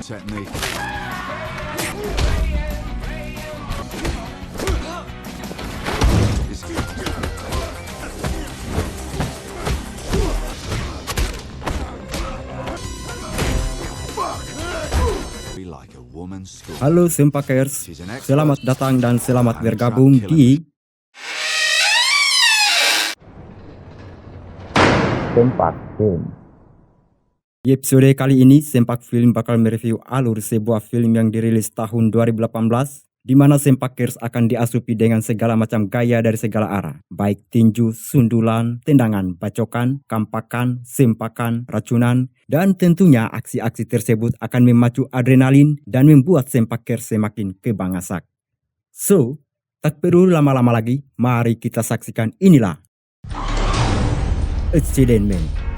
technique. Halo Sempakers, selamat datang dan selamat bergabung di Sempak Film. Di episode kali ini, Sempak Film bakal mereview alur sebuah film yang dirilis tahun 2018, di mana Sempakers akan diasupi dengan segala macam gaya dari segala arah, baik tinju, sundulan, tendangan, bacokan, kampakan, sempakan, racunan, dan tentunya aksi-aksi tersebut akan memacu adrenalin dan membuat Sempakers semakin kebangasak. So, tak perlu lama-lama lagi, mari kita saksikan inilah Accident Man.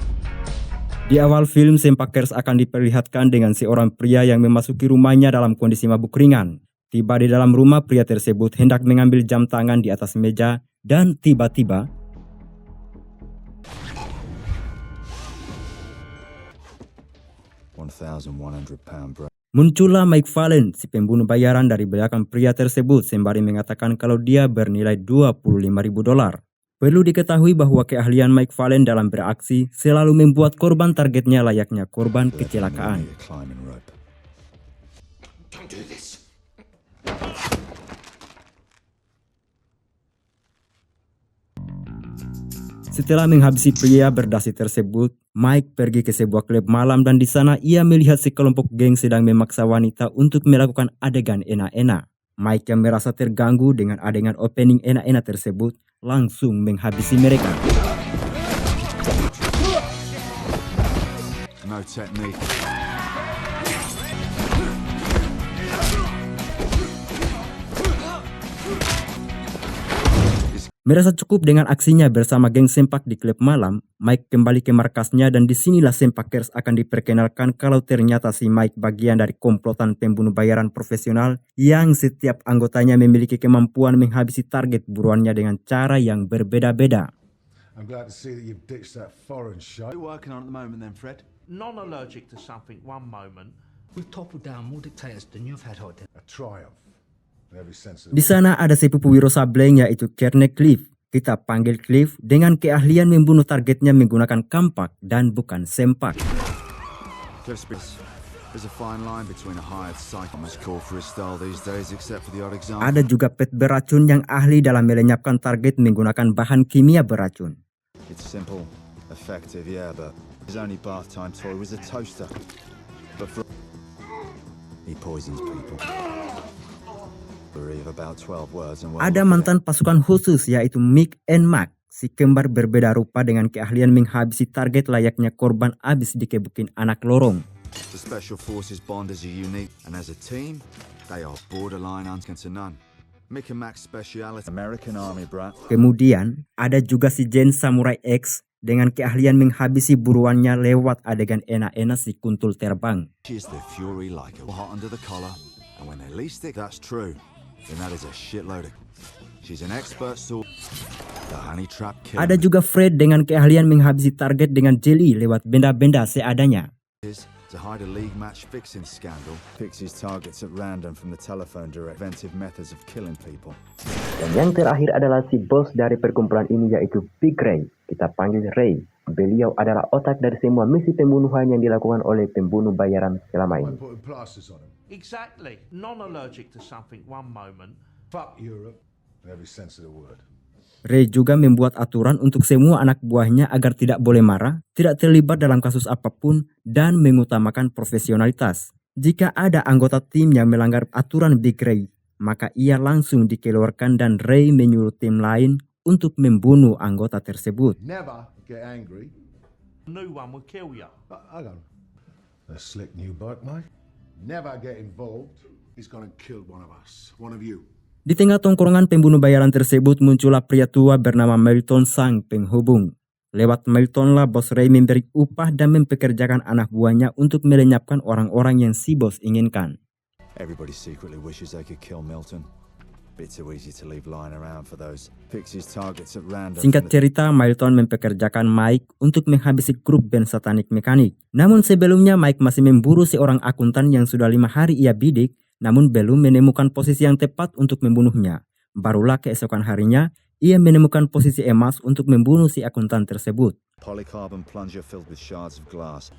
Di awal film, Sempakers akan diperlihatkan dengan seorang pria yang memasuki rumahnya dalam kondisi mabuk ringan. Tiba di dalam rumah, pria tersebut hendak mengambil jam tangan di atas meja dan tiba-tiba muncullah Mike Fallen, si pembunuh bayaran dari belakang pria tersebut sembari mengatakan kalau dia bernilai $25.000. Perlu diketahui bahwa keahlian Mike Fallen dalam beraksi selalu membuat korban targetnya layaknya korban kecelakaan. Setelah menghabisi pria berdasi tersebut, Mike pergi ke sebuah klub malam dan di sana ia melihat sekelompok geng sedang memaksa wanita untuk melakukan adegan enak-enak. Mike yang merasa terganggu dengan adegan opening enak-enak tersebut langsung menghabisi mereka. No technique. Merasa cukup dengan aksinya bersama geng Sempak di klub malam, Mike kembali ke markasnya dan disinilah Sempakers akan diperkenalkan kalau ternyata si Mike bagian dari komplotan pembunuh bayaran profesional yang setiap anggotanya memiliki kemampuan menghabisi target buruannya dengan cara yang berbeda-beda. I'm glad to see that you've ditched that foreign shot. What are you working on at the moment then, Fred? Non-allergic to something one moment. We've toppled down more dictators than you've had, Hot. A triumph. In every sense of Di sana ada sepupu Wiro Sableng yaitu Kearney Cliff. Kita panggil Cliff dengan keahlian membunuh targetnya menggunakan kampak dan bukan sempak. There's a fine line between a hired psychopath call for his style these days, except for the odd example. Ada juga pet beracun yang ahli dalam melenyapkan target menggunakan bahan kimia beracun. It's simple, effective, yeah, but his only bath time toy was a toaster. But for he poisons people. Ada mantan pasukan khusus yaitu Mick and Mark, si kembar berbeda rupa dengan keahlian menghabisi target layaknya korban abis dikebukin anak lorong. The Special Forces bond is unique, and as a team, they are borderline second to none. Mick and Mac's speciality, American Army brat. Kemudian ada juga si Jen Samurai X dengan keahlian menghabisi buruannya lewat adegan enak-enak si kuntul terbang. She's the fury like a hot under the collar, and when they least think that's true. And that is a shitload of... She's an expert sword. The honey trap killer. Ada juga Fred dengan keahlian menghabisi target dengan jeli lewat benda-benda seadanya. To hide a league match fixing scandal, picks his targets at random from the telephone direct, inventive methods of killing people. Dan yang terakhir adalah si bos dari perkumpulan ini yaitu Big Ray. Kita panggil Ray. Beliau adalah otak dari semua misi pembunuhan yang dilakukan oleh pembunuh bayaran selama ini. Exactly. Non-allergic to something one moment. Fuck Europe. In every sense of the word. Ray juga membuat aturan untuk semua anak buahnya agar tidak boleh marah, tidak terlibat dalam kasus apapun, dan mengutamakan profesionalitas. Jika ada anggota tim yang melanggar aturan Big Ray, maka ia langsung dikeluarkan dan Ray menyuruh tim lain untuk membunuh anggota tersebut. Never get angry. New one will kill you. Hang on. A slick new buck, mate. Never get involved. He's gonna kill one of us. One of you. Di tengah tongkrongan pembunuh bayaran tersebut muncullah pria tua bernama Milton sang penghubung. Lewat Milton lah bos Ray memberi upah dan mempekerjakan anak buahnya untuk melenyapkan orang-orang yang si bos inginkan. Everybody secretly wishes they could kill Milton. Bit too easy to leave lying around for those pixies targets at random. Singkat cerita, Milton mempekerjakan Mike untuk menghabisi grup band Satanic Mechanic. Namun sebelumnya Mike masih memburu seorang akuntan yang sudah 5 hari ia bidik, namun belum menemukan posisi yang tepat untuk membunuhnya. Barulah keesokan harinya, ia menemukan posisi emas untuk membunuh si akuntan tersebut. Polycarbon plunger filled with shards of glass.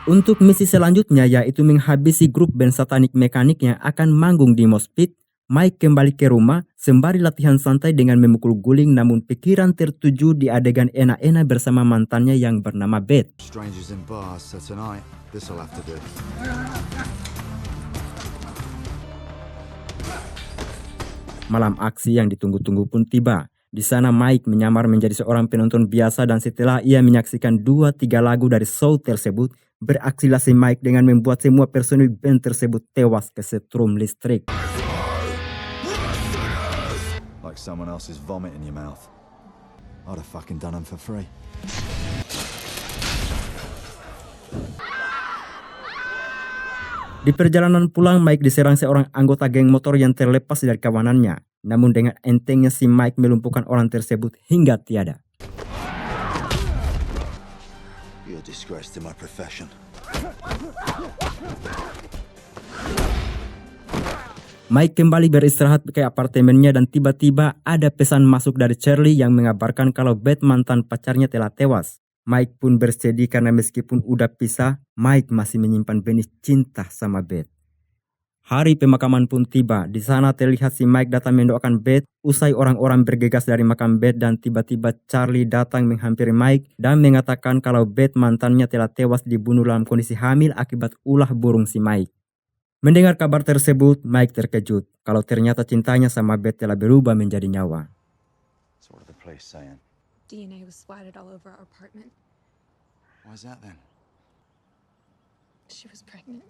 Untuk misi selanjutnya yaitu menghabisi grup band Satanic Mechanic yang akan manggung di Mosh Pit, Mike kembali ke rumah sembari latihan santai dengan memukul guling, namun pikiran tertuju di adegan enak-enak bersama mantannya yang bernama Beth. Strangers in bars, so tonight this'll have to do. Malam aksi yang ditunggu-tunggu pun tiba. Di sana Mike menyamar menjadi seorang penonton biasa dan setelah ia menyaksikan 2-3 lagu dari show tersebut, beraksilah si Mike dengan membuat semua personil band tersebut tewas kesetrum listrik. Like someone else's vomit in your mouth. I'd have fucking done them for free. Di perjalanan pulang, Mike diserang seorang anggota geng motor yang terlepas dari kawanannya. Namun dengan entengnya si Mike melumpuhkan orang tersebut hingga tiada. You're a disgrace to my profession. Mike kembali beristirahat ke apartemennya dan tiba-tiba ada pesan masuk dari Charlie yang mengabarkan kalau Beth mantan pacarnya telah tewas. Mike pun bersedih karena meskipun udah pisah, Mike masih menyimpan benih cinta sama Beth. Hari pemakaman pun tiba. Di sana terlihat si Mike datang mendoakan Beth. Usai orang-orang bergegas dari makam Beth dan tiba-tiba Charlie datang menghampiri Mike dan mengatakan kalau Beth mantannya telah tewas dibunuh dalam kondisi hamil akibat ulah burung si Mike. Mendengar kabar tersebut, Mike terkejut kalau ternyata cintanya sama Beth telah berubah menjadi nyawa. So what are the police saying? DNA was splattered all over our apartment. Why's that then? She was pregnant.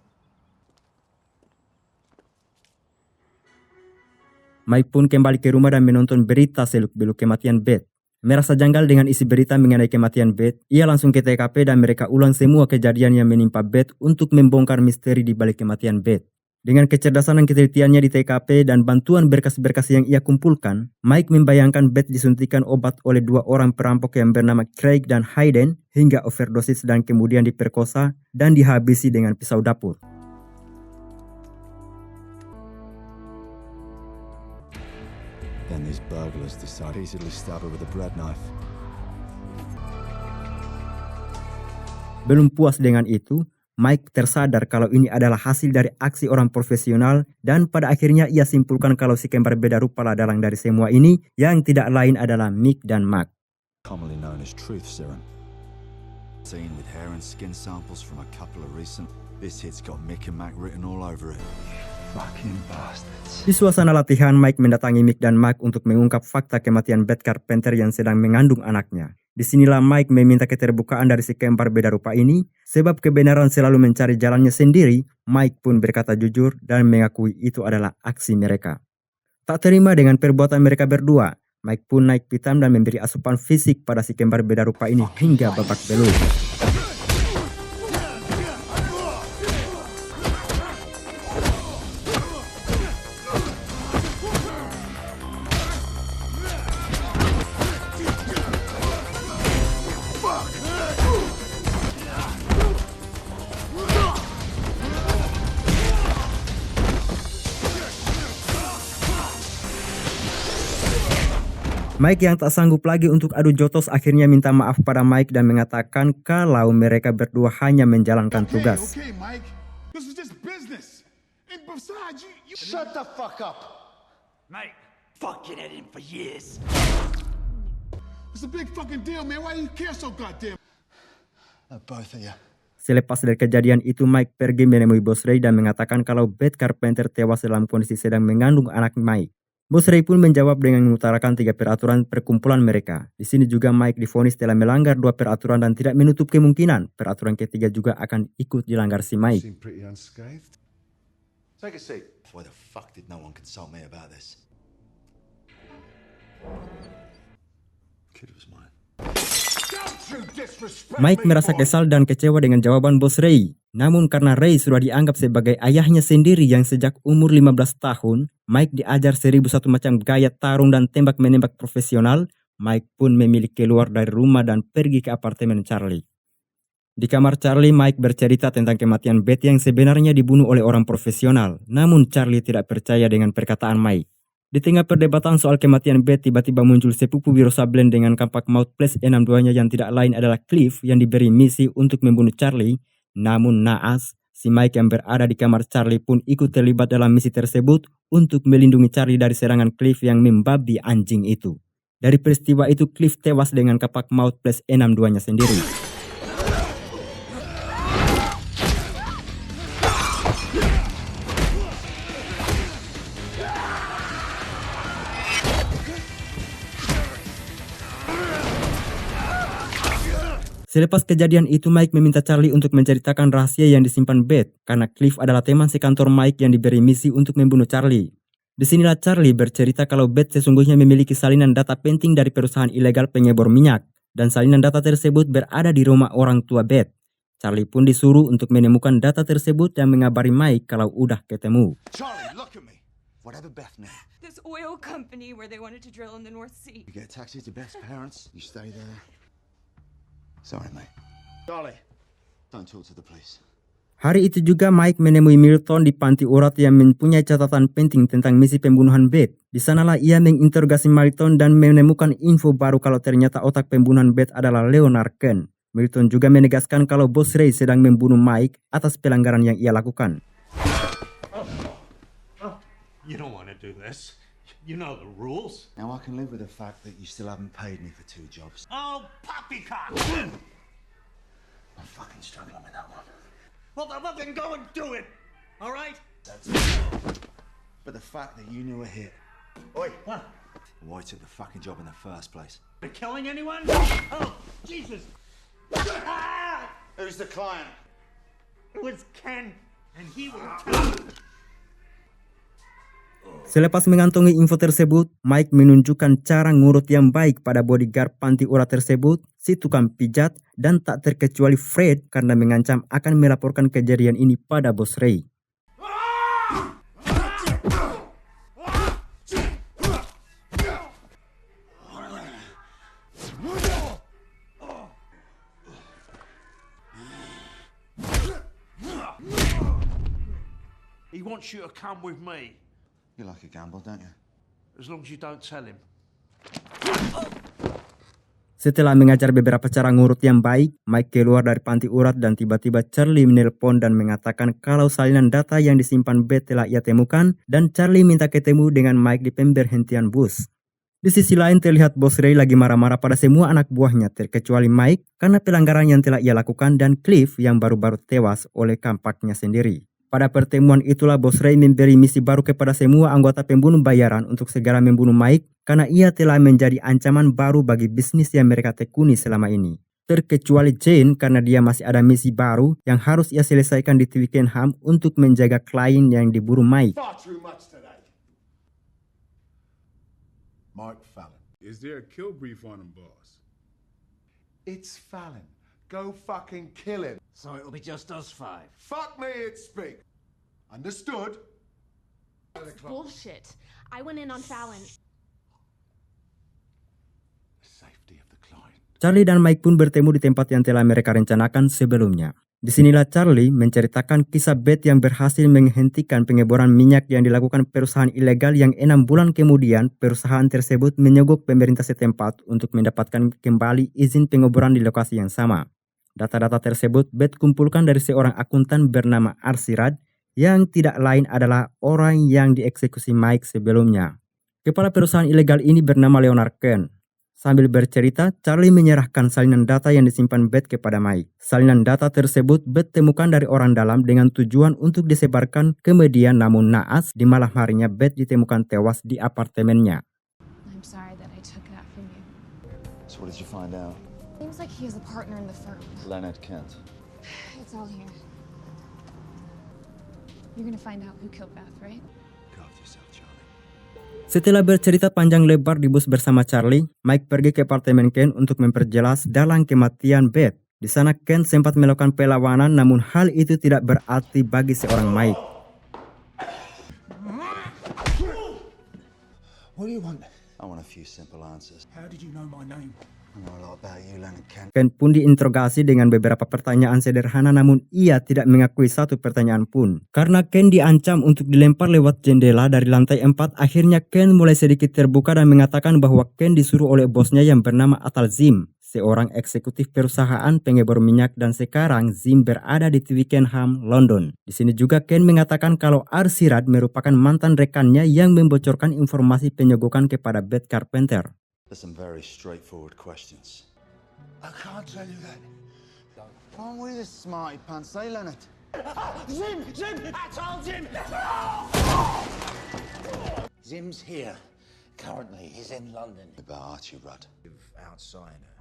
Mike pun kembali ke rumah dan menonton berita seluk-beluk kematian Beth. Merasa janggal dengan isi berita mengenai kematian Beth, ia langsung ke TKP dan mereka ulang semua kejadian yang menimpa Beth untuk membongkar misteri di balik kematian Beth. Dengan kecerdasan dan ketelitiannya di TKP dan bantuan berkas-berkas yang ia kumpulkan, Mike membayangkan Beth disuntikan obat oleh 2 orang perampok yang bernama Craig dan Hayden hingga overdosis dan kemudian diperkosa dan dihabisi dengan pisau dapur. Then these burglars decide to easily stab her with a bread knife. Belum puas dengan itu, Mike tersadar kalau ini adalah hasil dari aksi orang profesional dan pada akhirnya ia simpulkan kalau si kembar beda rupa lah dalang dari semua ini yang tidak lain adalah Mick dan Mark. Commonly known as truth serum. Seen with hair and skin samples from a couple of recent. This hit's got Mick and Mac written all over it. Fucking bastards. Di suasana latihan, Mike mendatangi Mick dan Mark untuk mengungkap fakta kematian Beth Carpenter yang sedang mengandung anaknya. Disinilah Mike meminta keterbukaan dari si kembar beda rupa ini, sebab kebenaran selalu mencari jalannya sendiri. Mike pun berkata jujur dan mengakui itu adalah aksi mereka. Tak terima dengan perbuatan mereka berdua, Mike pun naik pitam dan memberi asupan fisik pada si kembar beda rupa ini hingga babak belur. Mike yang tak sanggup lagi untuk adu jotos akhirnya minta maaf pada Mike dan mengatakan kalau mereka berdua hanya menjalankan tugas. Okay, Mike. This is just business. And besides, you... Shut the fuck up! Mate, fucking at him for years. It's a big fucking deal, man. Why do you care so goddamn? Both of you. Selepas dari kejadian itu, Mike pergi menemui Bos Ray dan mengatakan kalau Beth Carpenter tewas dalam kondisi sedang mengandung anak Mike. Bos Ray pun menjawab dengan mengutarakan 3 peraturan perkumpulan mereka. Di sini juga Mike divonis telah melanggar 2 peraturan dan tidak menutup kemungkinan peraturan ketiga juga akan ikut dilanggar si Mike. Seem pretty unscathed. Take a seat. Why the fuck did no one consult me about this? Kid was mine. Mike merasa kesal dan kecewa dengan jawaban bos Ray. Namun karena Ray sudah dianggap sebagai ayahnya sendiri yang sejak umur 15 tahun, Mike diajar 1001 macam gaya tarung dan tembak-menembak profesional. Mike pun memilih keluar dari rumah dan pergi ke apartemen Charlie. Di kamar Charlie, Mike bercerita tentang kematian Beth yang sebenarnya dibunuh oleh orang profesional. Namun Charlie tidak percaya dengan perkataan Mike. Di tengah perdebatan soal kematian Beth, tiba-tiba muncul sepupu Wiro Sableng dengan kampak maut plus 62-nya yang tidak lain adalah Cliff yang diberi misi untuk membunuh Charlie. Namun naas, si Mike yang berada di kamar Charlie pun ikut terlibat dalam misi tersebut untuk melindungi Charlie dari serangan Cliff yang membabi anjing itu. Dari peristiwa itu, Cliff tewas dengan kampak maut plus 62-nya sendiri. Selepas kejadian itu, Mike meminta Charlie untuk menceritakan rahasia yang disimpan Beth, karena Cliff adalah teman sekantor Mike yang diberi misi untuk membunuh Charlie. Disinilah Charlie bercerita kalau Beth sesungguhnya memiliki salinan data penting dari perusahaan ilegal pengebor minyak, dan salinan data tersebut berada di rumah orang tua Beth. Charlie pun disuruh untuk menemukan data tersebut dan mengabari Mike kalau udah ketemu. Charlie, look at me. Whatever Beth need. This oil company where they wanted to drill in the North Sea. You get a taxi to Beth's parents. You stay there. Sorry, mate. Charlie, don't talk to the police. Hari itu juga Mike menemui Milton di panti urat yang mempunyai catatan penting tentang misi pembunuhan Beth. Di sanalah ia menginterogasi Milton dan menemukan info baru kalau ternyata otak pembunuhan Beth adalah Leonard Kent. Milton juga menegaskan kalau bos Ray sedang membunuh Mike atas pelanggaran yang ia lakukan. You don't want to do this. You know the rules. Now I can live with the fact that you still haven't paid me for 2 jobs. Oh, poppycock! I'm fucking struggling with that one. Well, then go and do it. All right? But the fact that you knew a hit. Oi, What? Why took the fucking job in the first place? For killing anyone? Oh, Jesus! Ah! who's the client? It was Ken, and he will tell. Selepas mengantongi info tersebut, Mike menunjukkan cara ngurut yang baik pada bodyguard panti urat tersebut, si tukang pijat, dan tak terkecuali Fred karena mengancam akan melaporkan kejadian ini pada bos Ray. He wants you to come with me, You like a gamble, don't you? as long as you don't tell him. Setelah mengajar beberapa cara ngurut yang baik, Mike keluar dari panti urat dan tiba-tiba Charlie menelpon dan mengatakan kalau salinan data yang disimpan Beth telah ia temukan dan Charlie minta ketemu dengan Mike di pemberhentian bus. Di sisi lain terlihat bos Ray lagi marah-marah pada semua anak buahnya terkecuali Mike karena pelanggaran yang telah ia lakukan dan Cliff yang baru-baru tewas oleh kampaknya sendiri. Pada pertemuan itulah bos Ray memberi misi baru kepada semua anggota pembunuh bayaran untuk segera membunuh Mike karena ia telah menjadi ancaman baru bagi bisnis yang mereka tekuni selama ini. Terkecuali Jane karena dia masih ada misi baru yang harus ia selesaikan di Twickenham untuk menjaga klien yang diburu Mike. Far too much today. Mike Fallon. Is there a kill brief on him, boss? It's Fallon. Go fucking kill him. So it'll be just us 5. Fuck me, it's speak. Understood? Bullshit. I went in on Fallon. Safety of the client. Charlie dan Mike pun bertemu di tempat yang telah mereka rencanakan sebelumnya. Disinilah Charlie menceritakan kisah Beth yang berhasil menghentikan pengeboran minyak yang dilakukan perusahaan ilegal yang 6 bulan kemudian perusahaan tersebut menyogok pemerintah setempat untuk mendapatkan kembali izin pengeboran di lokasi yang sama. Data-data tersebut Beth kumpulkan dari seorang akuntan bernama Arsirad yang tidak lain adalah orang yang dieksekusi Mike sebelumnya. Kepala perusahaan ilegal ini bernama Leonard Kent. Sambil bercerita, Charlie menyerahkan salinan data yang disimpan Beth kepada Mike. Salinan data tersebut Beth temukan dari orang dalam dengan tujuan untuk disebarkan ke media, namun naas di malam harinya Beth ditemukan tewas di apartemennya. I'm sorry that I took that from you. So what did you find out? Seems like he has a partner in the firm. Leonard Kent. It's all here. You're gonna find out who killed Beth, right? Look after yourself, Charlie. Setelah bercerita panjang lebar di bus bersama Charlie, Mike pergi ke apartemen Ken untuk memperjelas dalang kematian Beth. Di sana Ken sempat melakukan perlawanan, namun hal itu tidak berarti bagi seorang Mike. What do you want? I want a few simple answers. How did you know my name? I know a lot about you, Leonard Kent. Ken pun diinterogasi dengan beberapa pertanyaan sederhana, namun ia tidak mengakui satu pertanyaan pun. Karena Ken diancam untuk dilempar lewat jendela dari lantai 4, akhirnya Ken mulai sedikit terbuka dan mengatakan bahwa Ken disuruh oleh bosnya yang bernama Atal Zim, seorang eksekutif perusahaan pengebor minyak, dan sekarang Zim berada di Twickenham, London. Di sini juga Ken mengatakan kalau Arsirat merupakan mantan rekannya yang membocorkan informasi penyogokan kepada Beth Carpenter. There's some very straightforward questions. I can't tell you that. Aren't we the smarty pants, eh, Leonard? Zim! I told Zim! Zim's here. Currently, he's in London. About Archie Rudd. Outsider.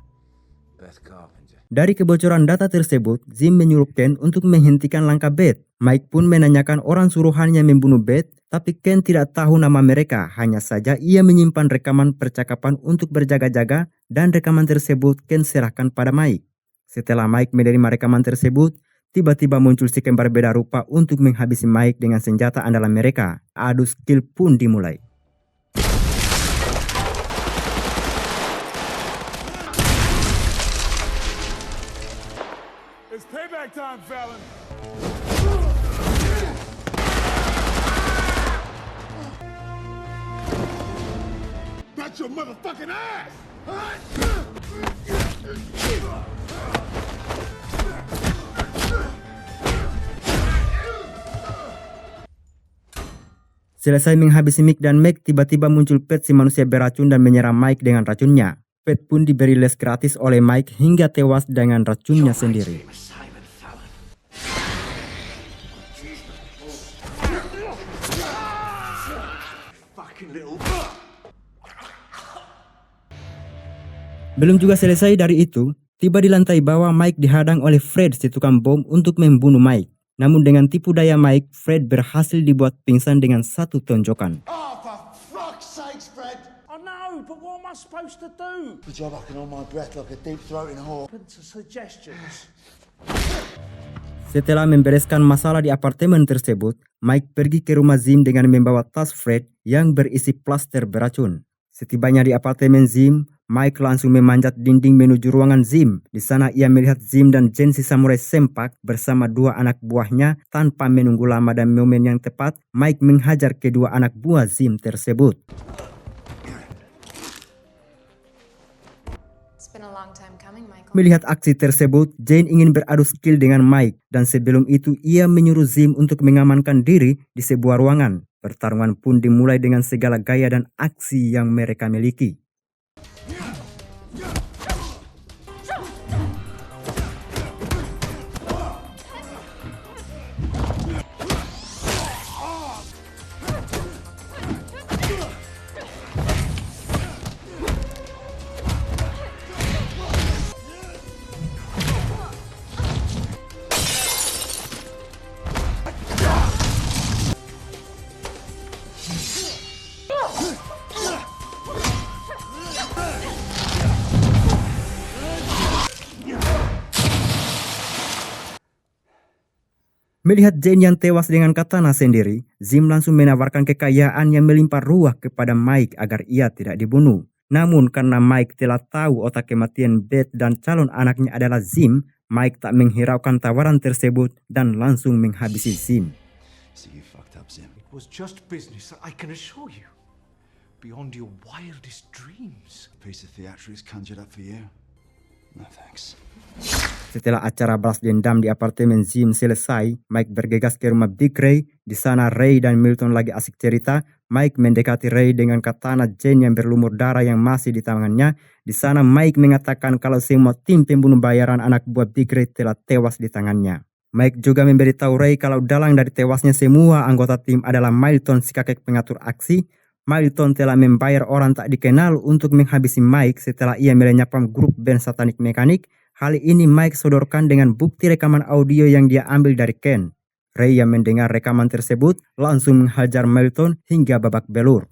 Beth Carpenter. Dari kebocoran data tersebut, Zim menyuruh Ken untuk menghentikan langkah Beth. Mike pun menanyakan orang suruhannya membunuh Beth, tapi Ken tidak tahu nama mereka. Hanya saja ia menyimpan rekaman percakapan untuk berjaga-jaga, dan rekaman tersebut Ken serahkan pada Mike. Setelah Mike menerima rekaman tersebut, tiba-tiba muncul si kembar beda rupa untuk menghabisi Mike dengan senjata andalan mereka. Adu skill pun dimulai. It's payback time, Fallon. That's your motherfucking ass! Selesai menghabisi Mick dan Meg, tiba-tiba muncul Pet, si manusia beracun, dan menyerang Mike dengan racunnya. Pet pun diberi les gratis oleh Mike hingga tewas dengan racunnya sendiri. Belum juga selesai dari itu, tiba di lantai bawah Mike dihadang oleh Fred, si tukang bom, untuk membunuh Mike. Namun dengan tipu daya Mike, Fred berhasil dibuat pingsan dengan satu tonjokan. Oh, for fuck's sakes, Fred! I know, but what am I supposed to do? Good job I can hold my breath like a deep-throating whore. Open to suggestions. Setelah membereskan masalah di apartemen tersebut, Mike pergi ke rumah Zim dengan membawa tas Fred yang berisi plaster beracun. Setibanya di apartemen Zim, Mike langsung memanjat dinding menuju ruangan Zim. Di sana ia melihat Zim dan Jen si samurai sempak bersama dua anak buahnya. Tanpa menunggu lama dan momen yang tepat, Mike menghajar kedua anak buah Zim tersebut. Melihat aksi tersebut, Jane ingin beradu skill dengan Mike, dan sebelum itu ia menyuruh Zim untuk mengamankan diri di sebuah ruangan. Pertarungan pun dimulai dengan segala gaya dan aksi yang mereka miliki. Melihat Jane yang tewas dengan katana sendiri, Zim langsung menawarkan kekayaan yang melimpah ruah kepada Mike agar ia tidak dibunuh. Namun karena Mike telah tahu otak kematian Beth dan calon anaknya adalah Zim, Mike tak menghiraukan tawaran tersebut dan langsung menghabisi Zim. So you fucked up, Zim. It was just business, I can assure you. Beyond your wildest dreams. A piece of theatrics conjured up for you? No thanks. Setelah acara balas dendam di apartemen Zim selesai, Mike bergegas ke rumah Big Ray. Di sana Ray dan Milton lagi asik cerita. Mike mendekati Ray dengan katana Jane yang berlumur darah yang masih di tangannya. Di sana Mike mengatakan kalau semua tim pembunuh bayaran anak buah Big Ray telah tewas di tangannya. Mike juga memberitahu Ray kalau dalang dari tewasnya semua anggota tim adalah Milton, si kakek pengatur aksi. Milton telah membayar orang tak dikenal untuk menghabisi Mike setelah ia melenyapkan grup band satanik mekanik. Hal ini Mike sodorkan dengan bukti rekaman audio yang dia ambil dari Ken. Ray yang mendengar rekaman tersebut langsung menghajar Milton hingga babak belur.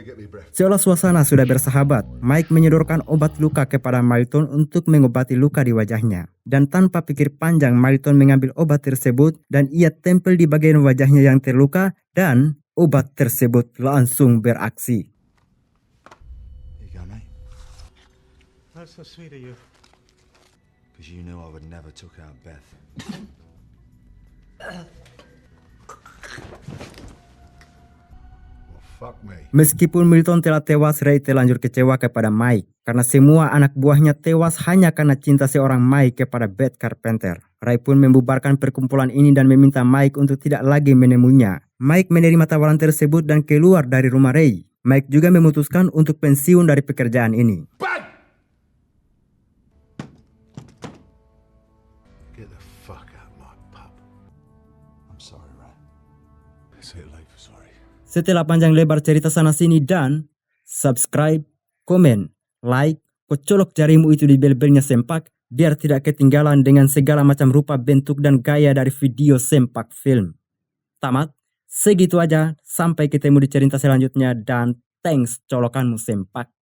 get me breath. Seolah suasana sudah bersahabat, Mike menyodorkan obat luka kepada Milton untuk mengobati luka di wajahnya. Dan tanpa pikir panjang, Milton mengambil obat tersebut dan ia tempel di bagian wajahnya yang terluka dan obat tersebut langsung beraksi. Here you go, mate. That's so sweet of you. Because you knew I would never took out Beth. Fuck me. Meskipun Milton telah tewas, Ray terlanjur kecewa kepada Mike karena semua anak buahnya tewas hanya karena cinta seorang Mike kepada Beth Carpenter. Ray pun membubarkan perkumpulan ini dan meminta Mike untuk tidak lagi menemuinya. Mike menerima tawaran tersebut dan keluar dari rumah Ray. Mike juga memutuskan untuk pensiun dari pekerjaan ini. Get the fuck out my pub. I'm sorry, Ray. Is it late for sorry? Setelah panjang lebar cerita sana sini dan subscribe, komen, like, kocolok jarimu itu di bel-belnya Sempak biar tidak ketinggalan dengan segala macam rupa, bentuk, dan gaya dari video Sempak Film. Tamat, segitu aja. Sampai ketemu di cerita selanjutnya dan thanks colokanmu Sempak.